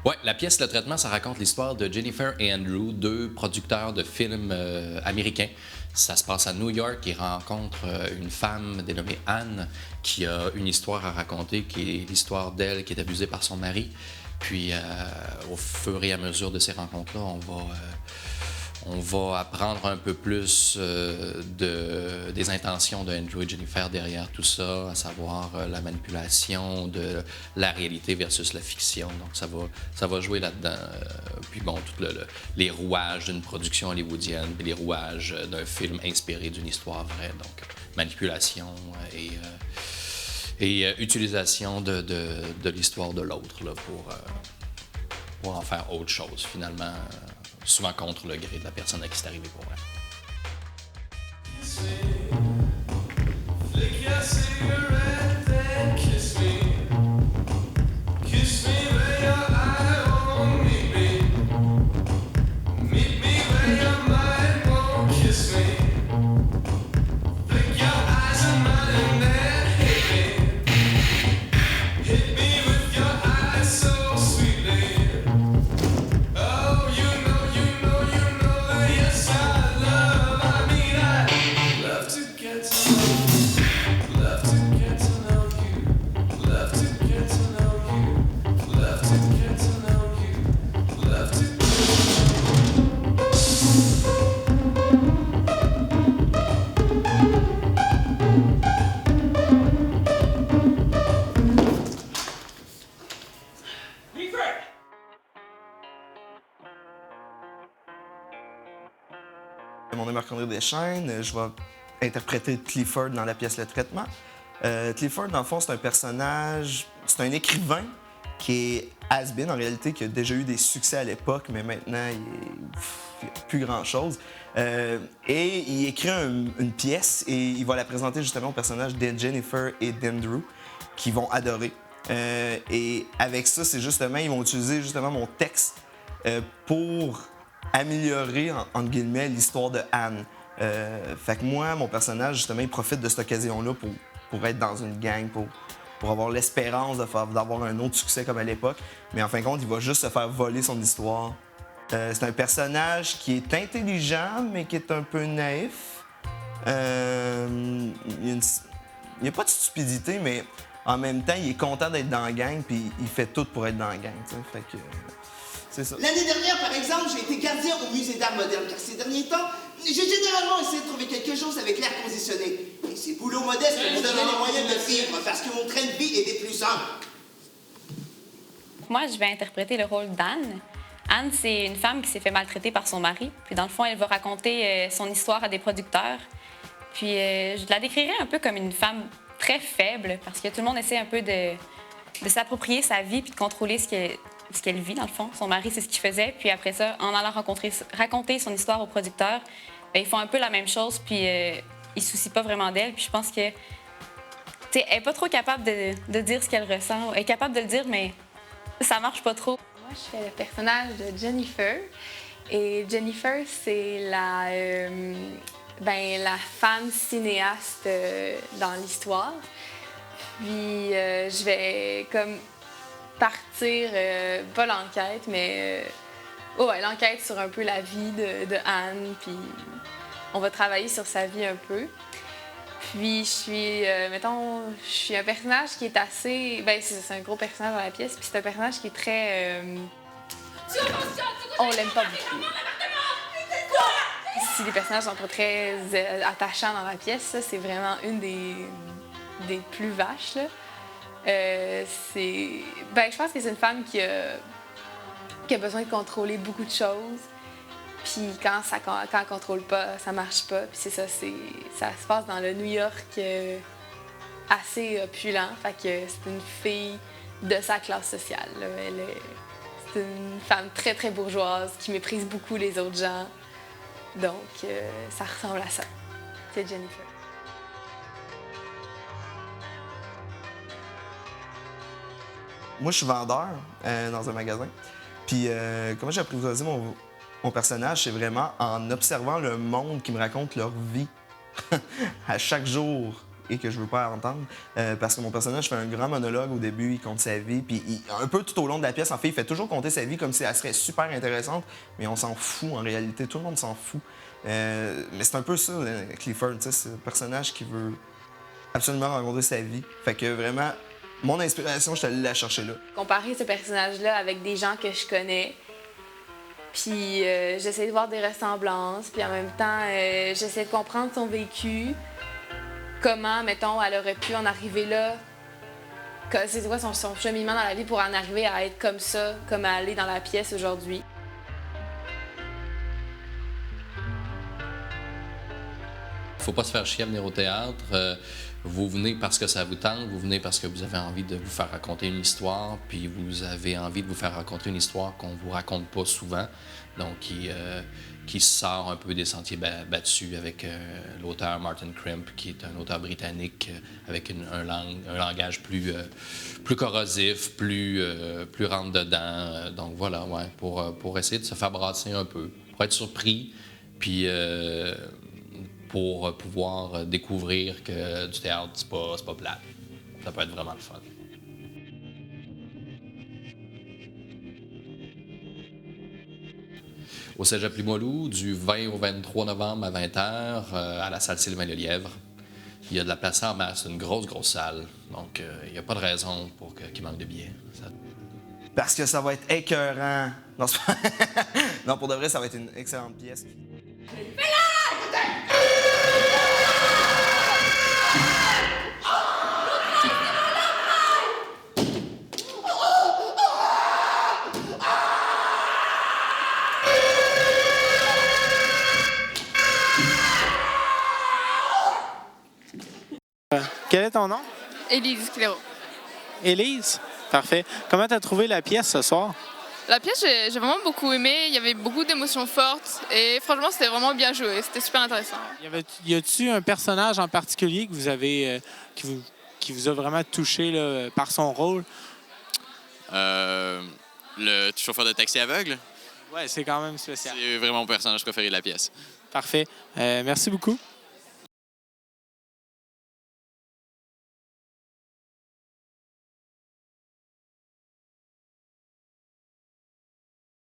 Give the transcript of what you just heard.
Ouais, la pièce Le Traitement, ça raconte l'histoire de Jennifer et Andrew, deux producteurs de films américains. Ça se passe à New York. Ils rencontrent une femme dénommée Anne qui a une histoire à raconter, qui est l'histoire d'elle qui est abusée par son mari. Puis, au fur et à mesure de ces rencontres-là, on va apprendre un peu plus des intentions de Andrew et Jennifer derrière tout ça, à savoir la manipulation de la réalité versus la fiction. Donc ça va jouer là-dedans. Puis bon, les rouages d'une production hollywoodienne, puis les rouages d'un film inspiré d'une histoire vraie. Donc manipulation et utilisation de l'histoire de l'autre là, pour en faire autre chose finalement. Souvent contre le gré de la personne à qui c'est arrivé pour elle. Mon nom est Marc-André Deschênes, je vais interpréter Clifford dans la pièce Le Traitement. Clifford, dans le fond, c'est un personnage, c'est un écrivain qui est has-been, en réalité, qui a déjà eu des succès à l'époque, mais maintenant, il n'y a plus grand-chose. Et il écrit une pièce et il va la présenter justement au personnage de Jennifer et d'Andrew, qui vont adorer. Et avec ça, c'est justement, ils vont utiliser justement mon texte pour améliorer, entre guillemets, l'histoire de Anne. Fait que moi, mon personnage, justement, il profite de cette occasion-là pour être dans une gang, pour avoir l'espérance d'avoir un autre succès comme à l'époque. Mais en fin de compte, il va juste se faire voler son histoire. C'est un personnage qui est intelligent, mais qui est un peu naïf. Il n'y a pas de stupidité, mais en même temps, il est content d'être dans la gang, puis il fait tout pour être dans la gang. Fait que, c'est ça. L'année dernière, par exemple, j'ai été gardien au musée d'art moderne, car ces derniers temps, j'ai généralement essayé de trouver quelque chose avec l'air conditionné. Et ces boulots modestes me donnaient les moyens de vivre, parce que mon train de vie est des plus simples. Moi, je vais interpréter le rôle d'Anne. Anne, c'est une femme qui s'est fait maltraiter par son mari. Puis dans le fond, elle va raconter son histoire à des producteurs. Puis je la décrirais un peu comme une femme très faible, parce que tout le monde essaie un peu de s'approprier sa vie puis de contrôler ce qu'elle vit, dans le fond. Son mari, c'est ce qu'il faisait. Puis après ça, en allant raconter son histoire aux producteurs, bien, ils font un peu la même chose, puis ils ne se soucient pas vraiment d'elle. Puis je pense que, tu sais, elle n'est pas trop capable de dire ce qu'elle ressent. Elle est capable de le dire, mais ça marche pas trop. Moi, je fais le personnage de Jennifer. Et Jennifer, c'est la femme cinéaste dans l'histoire. Puis je vais comme partir, pas l'enquête, mais l'enquête sur un peu la vie de Anne, puis on va travailler sur sa vie un peu. Puis je suis un personnage qui est assez, c'est un gros personnage dans la pièce, puis c'est un personnage qui est très, on l'aime pas beaucoup. Si les personnages sont pas très attachants dans la pièce, ça c'est vraiment une des plus vaches, là. Je pense que c'est une femme qui a besoin de contrôler beaucoup de choses. Puis quand elle contrôle pas, ça marche pas. Puis c'est ça, ça se passe dans le New York assez opulent. Fait que c'est une fille de sa classe sociale, là. C'est une femme très, très bourgeoise qui méprise beaucoup les autres gens. Donc, ça ressemble à ça. C'est Jennifer. Moi, je suis vendeur dans un magasin. Puis, comment j'ai apprivoisé mon personnage, c'est vraiment en observant le monde qui me raconte leur vie à chaque jour. et que je veux pas entendre. Parce que mon personnage fait un grand monologue au début, il compte sa vie, puis un peu tout au long de la pièce, en fait, il fait toujours compter sa vie comme si elle serait super intéressante, mais on s'en fout en réalité, tout le monde s'en fout. Mais c'est un peu ça, Clifford, tu sais, c'est un personnage qui veut absolument raconter sa vie. Fait que vraiment, mon inspiration, je suis allé la chercher là. Comparer ce personnage-là avec des gens que je connais, puis j'essaie de voir des ressemblances, puis en même temps, j'essaie de comprendre son vécu, comment, mettons, elle aurait pu en arriver là, c'est quoi son cheminement dans la vie pour en arriver à être comme ça, comme elle est dans la pièce aujourd'hui. Faut pas se faire chier à venir au théâtre. Vous venez parce que ça vous tente, vous venez parce que vous avez envie de vous faire raconter une histoire, puis vous avez envie de vous faire raconter une histoire qu'on vous raconte pas souvent, donc qui sort un peu des sentiers battus avec l'auteur Martin Crimp, qui est un auteur britannique avec un langage plus corrosif, plus rentre-dedans. Donc voilà, ouais, pour essayer de se faire brasser un peu, pour être surpris, puis pour pouvoir découvrir que du théâtre, c'est pas plate. Ça peut être vraiment le fun. Au Cégep Limoilou, du 20 au 23 novembre à 20h, à la salle Sylvain Lelièvre. Il y a de la place en masse, une grosse salle. Donc, il n'y a pas de raison pour qu'il manque de billets. Parce que ça va être écœurant. Non, non, pour de vrai, ça va être une excellente pièce. Quel est ton nom? Élise Cléro. Élise? Parfait. Comment tu as trouvé la pièce ce soir? La pièce, j'ai vraiment beaucoup aimé. Il y avait beaucoup d'émotions fortes et franchement, c'était vraiment bien joué. C'était super intéressant. Y a-t-il un personnage en particulier que vous avez, qui vous a vraiment touché là, par son rôle? Le chauffeur de taxi aveugle. Ouais, c'est quand même spécial. C'est vraiment mon personnage préféré de la pièce. Parfait. Merci beaucoup.